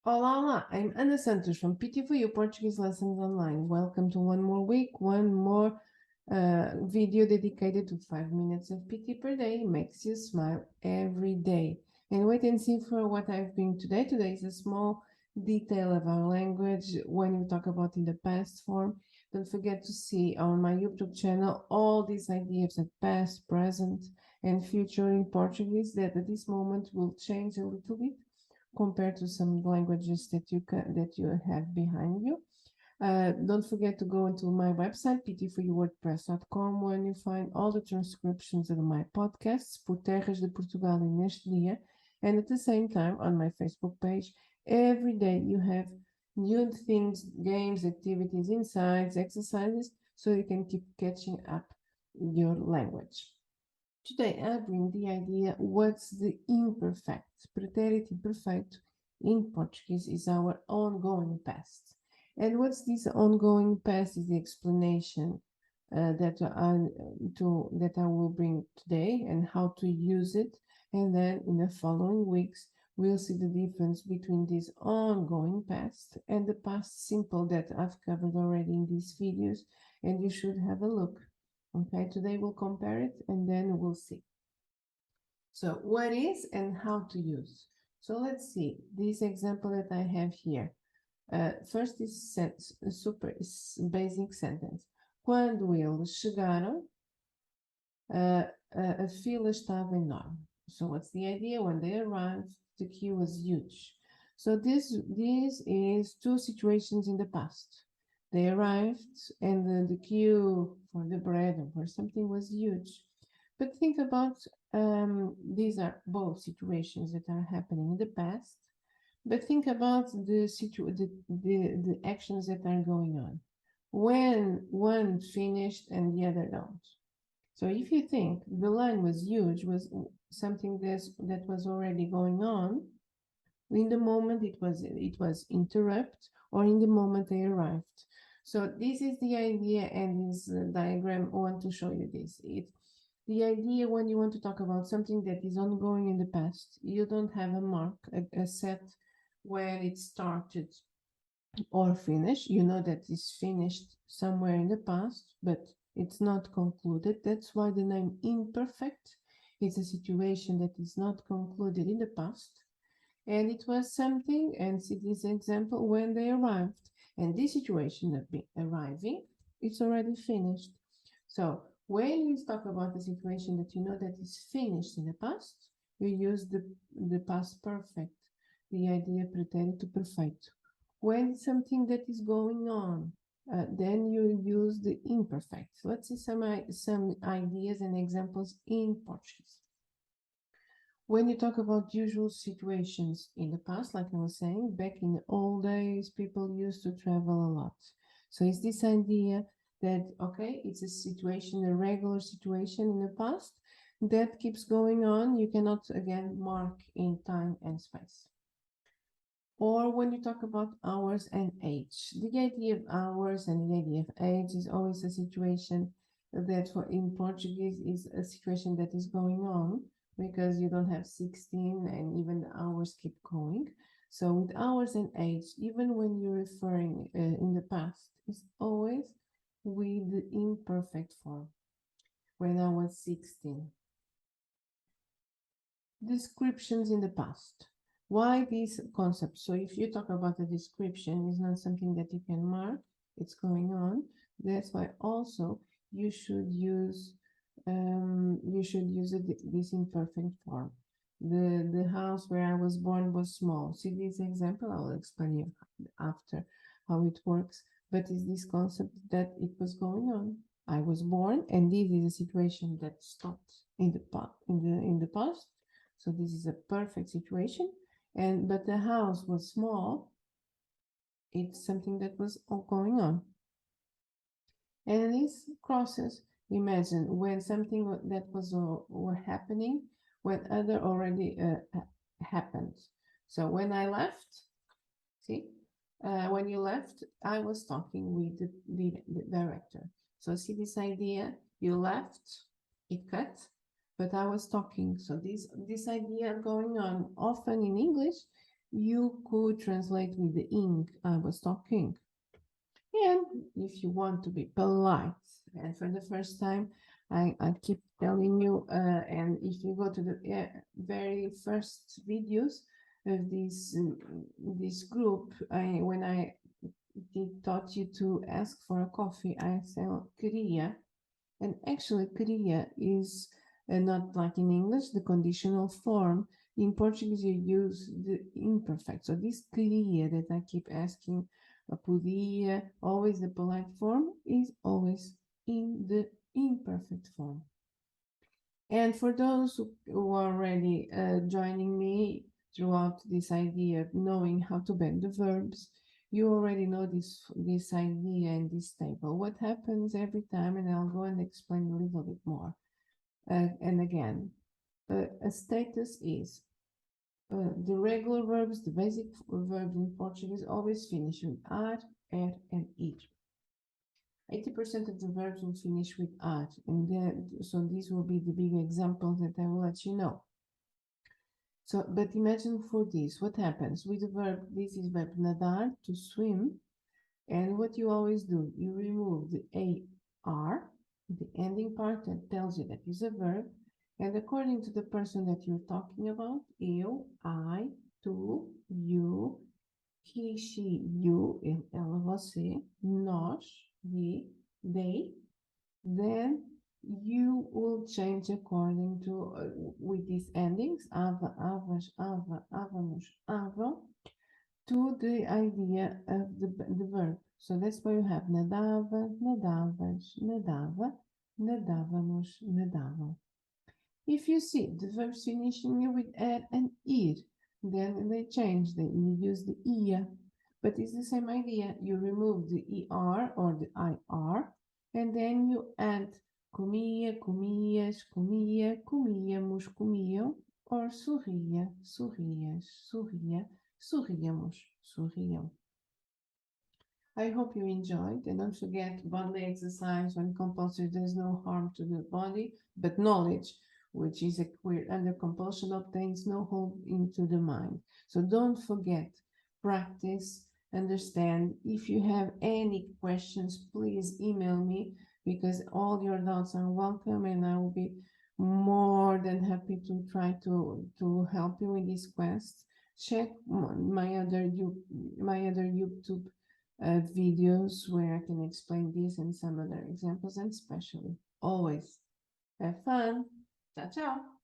Olá, olá, I'm Ana Santos from PT for You Portuguese Lessons Online. Welcome to one more week, one more video dedicated to 5 minutes of PT per day. Makes you smile every day. And wait and see for what I've been today. Today is a small detail of our language when we talk about in the past form. Don't forget to see on my YouTube channel all these ideas of past, present, and future in Portuguese that at this moment will change a little bit compared to some languages that you have behind you. Don't forget to go into my website, ptforyourwordpress.com, where you find all the transcriptions of my podcasts, Por Terras de Portugal e Neste Dia, and at the same time on my Facebook page. Every day you have new things, games, activities, insights, exercises, so you can keep catching up your language. Today I bring the idea what's the imperfect. Pretérito imperfeito in Portuguese is our ongoing past. And what's this ongoing past is the explanation that I will bring today and how to use it. And then in the following weeks, we'll see the difference between this ongoing past and the past simple that I've covered already in these videos. And you should have a look. Okay, today we'll compare it and then we'll see. So what is and how to use. So let's see this example that I have here. First is super basic sentence. Quando eles chegaram, a fila estava enorme. So what's the idea? When they arrived, the queue was huge. So this is two situations in the past. They arrived and the queue for the bread or for something was huge. But think about these are both situations that are happening in the past. But think about the actions that are going on when one finished and the other don't. So if you think the line was huge, was something that was already going on, in the moment it was interrupt, or in the moment they arrived. So this is the idea, and this diagram I want to show you this. The idea when you want to talk about something that is ongoing in the past, you don't have a mark, a set where it started or finished. You know that it's finished somewhere in the past, but it's not concluded. That's why the name imperfect is a situation that is not concluded in the past. And it was something, and see this example, when they arrived. And this situation of arriving, it's already finished. So when you talk about a situation that you know that is finished in the past, you use the past perfect, the idea pretérito perfeito. When something that is going on, then you use the imperfect. Let's see some ideas and examples in Portuguese. When you talk about usual situations in the past, like I was saying, back in the old days, people used to travel a lot. So it's this idea that, okay, it's a situation, a regular situation in the past that keeps going on. You cannot, again, mark in time and space. Or when you talk about hours and age, the idea of hours and the idea of age is always a situation that in Portuguese is a situation that is going on, because you don't have 16 and even the hours keep going. So with hours and age, even when you're referring in the past, it's always with the imperfect form. When I was 16. Descriptions in the past. Why these concepts? So if you talk about a description, it's not something that you can mark, it's going on. That's why also you should use this imperfect form. The house where I was born was small. See this example? I will explain you after how it works. But it's this concept that it was going on. I was born, and this is a situation that stopped in the past. So this is a perfect situation. But the house was small. It's something that was all going on. And these crosses, imagine when something that was happening, when other already happened. So when I left, see, when you left, I was talking with the director. So see this idea, you left, it cut, but I was talking. So this idea going on often in English you could translate with the ing I was talking. And if you want to be polite, and for the first time, I keep telling you, and if you go to the very first videos of this group, when I taught you to ask for a coffee, I said queria, and actually queria is not like in English, the conditional form. In Portuguese, you use the imperfect. So this queria that I keep asking, podia, always the polite form, is always in the imperfect form. And for those who are already joining me throughout this idea of knowing how to bend the verbs, you already know this idea in this table. What happens every time, and I'll go and explain a little bit more. And again, a status is the regular verbs, the basic verbs in Portuguese always finish with ar, and ir. 80% of the verbs will finish with ar, and then, so these will be the big examples that I will let you know. So, but imagine for this, what happens with the verb, this is verb nadar, to swim, and what you always do, you remove the AR, the ending part that tells you that is a verb, and according to the person that you're talking about, eu, I, tu, you, he, she, you, ela, você, nós, we, they, then you will change according to with these endings, ava, avas, ava, avamos, avam, to the idea of the verb. So that's why you have nadava, nadavas, nadava, nadávamos, nadavam. If you see the verbs finishing with er and ir, then they change, you use the ia, but it's the same idea. You remove the er or the ir, and then you add comia, comias, comia, comíamos, comiam, or sorria, sorrias, sorria, sorríamos, sorriam. I hope you enjoyed, and don't forget bodily exercise when compulsory does no harm to the body, but knowledge, which is acquired under compulsion, obtains no hold into the mind. So don't forget, practice, understand. If you have any questions, please email me, because all your doubts are welcome, and I will be more than happy to try to help you in this quest. Check my other YouTube videos where I can explain this and some other examples, and especially always have fun. Ciao, ciao.